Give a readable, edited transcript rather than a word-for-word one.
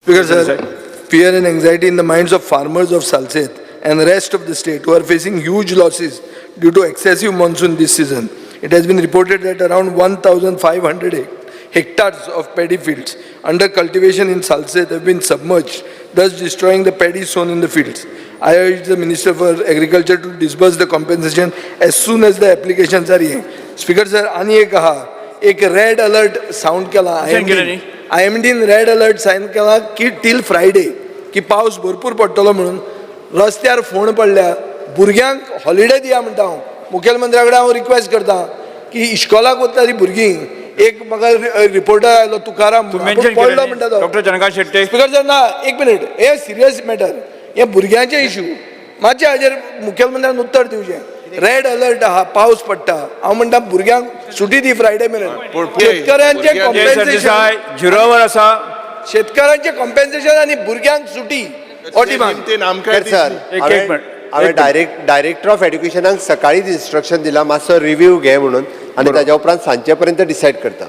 Speaker sir, fear and anxiety in the minds of farmers of Salsette and the rest of the state who are facing huge losses due to excessive monsoon this season. It has been reported that around 1,500 hectares of paddy fields under cultivation in Salsette have been submerged, thus destroying the paddy sown in the fields. I urge the Minister for Agriculture to disburse the compensation as soon as the applications are in. Speaker sir, आणि एक एक red alert sound केला IMDन red alert sign केला की till Friday की पावस भरपूर पडटलो म्हणून रस्त्यार फोण पडल्या भुरग्यांक हॉलिडे दिया म्हणटा हांव मुखेलमंत्र्या कडेन हांव रिक्वेस्ट करता की इश्कोलाक वतली भुरगीं एक म्हाका रिपोर्टर आयलो तुकाराम पडलो म्हणटा तो doctor Chandrakant Shette speaker sir ना एक मिनिट हे सिरियस मॅटर हे भुरग्यांचे इश्यू मातशें हाजेर मुखेलमंत्र्यान उत्तर दिवचें रेड अलर्ट आहा पावस पडटा हांव म्हणटा भुरग्यांक सुटी दी फ्रायडे मेरेन शेतकऱ्यांचे कॉम्पेन्सेशन झिरोवर आसा शेतकऱ्यांचे कॉम्पेन्सेशन आनी भुरग्यांक सुटी हांवें डायरेक्टर ऑफ एड्युकेशनाक सकाळीच इन्स्ट्रक्शन दिला मातसो रिव्यू घे म्हणून आनी ताज्या उपरांत सांजे पर्यंत डिसायड करता.